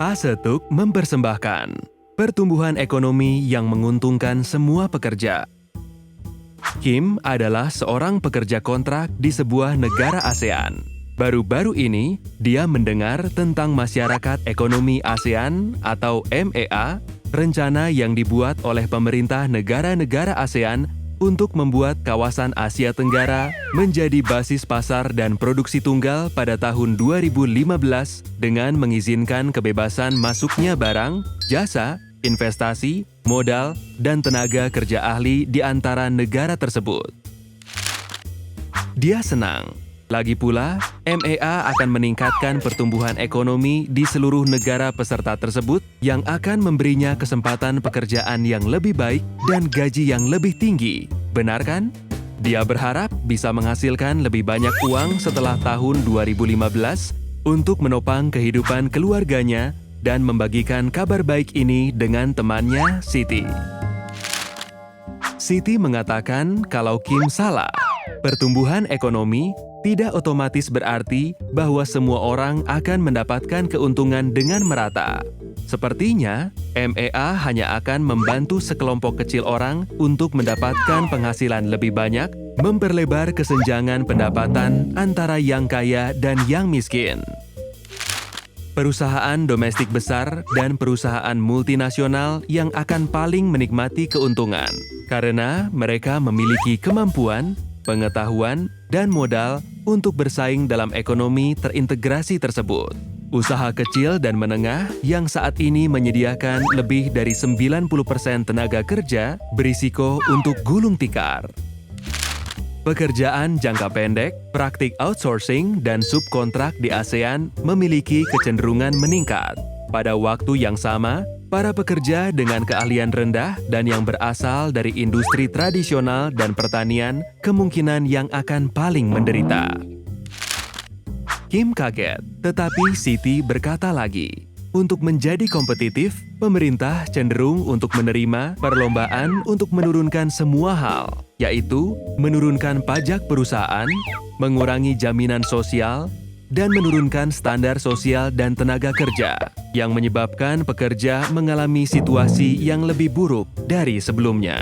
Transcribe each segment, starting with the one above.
Asetuk mempersembahkan pertumbuhan ekonomi yang menguntungkan semua pekerja. Kim adalah seorang pekerja kontrak di sebuah negara ASEAN. Baru-baru ini, dia mendengar tentang Masyarakat Ekonomi ASEAN atau MEA, rencana yang dibuat oleh pemerintah negara-negara ASEAN untuk membuat kawasan Asia Tenggara menjadi basis pasar dan produksi tunggal pada tahun 2015 dengan mengizinkan kebebasan masuknya barang, jasa, investasi, modal, dan tenaga kerja ahli di antara negara tersebut. Dia senang. Lagi pula, MEA akan meningkatkan pertumbuhan ekonomi di seluruh negara peserta tersebut yang akan memberinya kesempatan pekerjaan yang lebih baik dan gaji yang lebih tinggi. Benar kan? Dia berharap bisa menghasilkan lebih banyak uang setelah tahun 2015 untuk menopang kehidupan keluarganya dan membagikan kabar baik ini dengan temannya, Siti. Siti mengatakan kalau Kim salah. Pertumbuhan ekonomi tidak otomatis berarti bahwa semua orang akan mendapatkan keuntungan dengan merata. Sepertinya, MEA hanya akan membantu sekelompok kecil orang untuk mendapatkan penghasilan lebih banyak, memperlebar kesenjangan pendapatan antara yang kaya dan yang miskin. Perusahaan domestik besar dan perusahaan multinasional yang akan paling menikmati keuntungan karena mereka memiliki kemampuan, pengetahuan, dan modal untuk bersaing dalam ekonomi terintegrasi tersebut. Usaha kecil dan menengah yang saat ini menyediakan lebih dari 90% tenaga kerja berisiko untuk gulung tikar. Pekerjaan jangka pendek, praktik outsourcing, dan subkontrak di ASEAN memiliki kecenderungan meningkat. Pada waktu yang sama, para pekerja dengan keahlian rendah dan yang berasal dari industri tradisional dan pertanian kemungkinan yang akan paling menderita. Kim kaget, tetapi Siti berkata lagi, untuk menjadi kompetitif, pemerintah cenderung untuk menerima perlombaan untuk menurunkan semua hal, yaitu menurunkan pajak perusahaan, mengurangi jaminan sosial, dan menurunkan standar sosial dan tenaga kerja, yang menyebabkan pekerja mengalami situasi yang lebih buruk dari sebelumnya.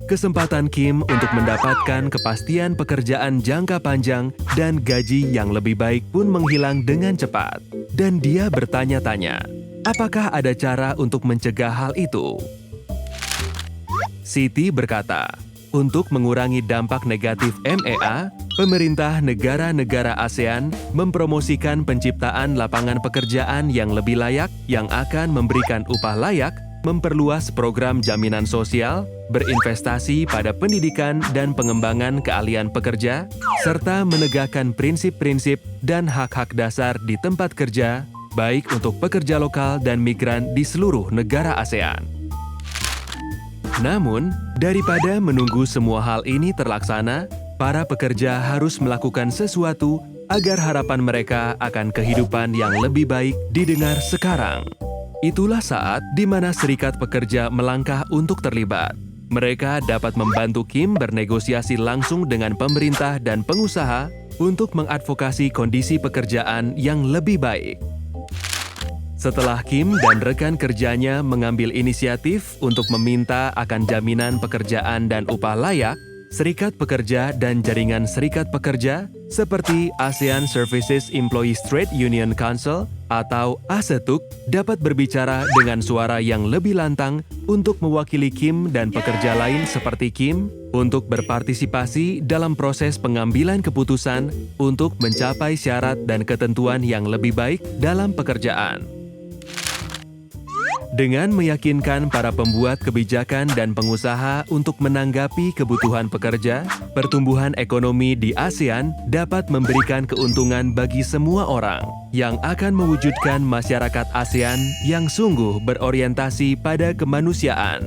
Kesempatan Kim untuk mendapatkan kepastian pekerjaan jangka panjang dan gaji yang lebih baik pun menghilang dengan cepat. Dan dia bertanya-tanya, apakah ada cara untuk mencegah hal itu? Siti berkata, untuk mengurangi dampak negatif MEA, pemerintah negara-negara ASEAN mempromosikan penciptaan lapangan pekerjaan yang lebih layak, yang akan memberikan upah layak, memperluas program jaminan sosial, berinvestasi pada pendidikan dan pengembangan keahlian pekerja, serta menegakkan prinsip-prinsip dan hak-hak dasar di tempat kerja, baik untuk pekerja lokal dan migran di seluruh negara ASEAN. Namun, daripada menunggu semua hal ini terlaksana, para pekerja harus melakukan sesuatu agar harapan mereka akan kehidupan yang lebih baik didengar sekarang. Itulah saat di mana serikat pekerja melangkah untuk terlibat. Mereka dapat membantu Kim bernegosiasi langsung dengan pemerintah dan pengusaha untuk mengadvokasi kondisi pekerjaan yang lebih baik. Setelah Kim dan rekan kerjanya mengambil inisiatif untuk meminta akan jaminan pekerjaan dan upah layak, serikat pekerja dan jaringan serikat pekerja seperti ASEAN Services Employees Trade Union Council atau ASETUK dapat berbicara dengan suara yang lebih lantang untuk mewakili Kim dan pekerja lain seperti Kim untuk berpartisipasi dalam proses pengambilan keputusan untuk mencapai syarat dan ketentuan yang lebih baik dalam pekerjaan. Dengan meyakinkan para pembuat kebijakan dan pengusaha untuk menanggapi kebutuhan pekerja, pertumbuhan ekonomi di ASEAN dapat memberikan keuntungan bagi semua orang yang akan mewujudkan masyarakat ASEAN yang sungguh berorientasi pada kemanusiaan.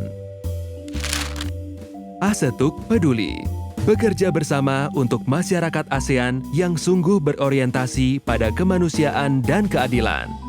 ASETUK peduli, bekerja bersama untuk masyarakat ASEAN yang sungguh berorientasi pada kemanusiaan dan keadilan.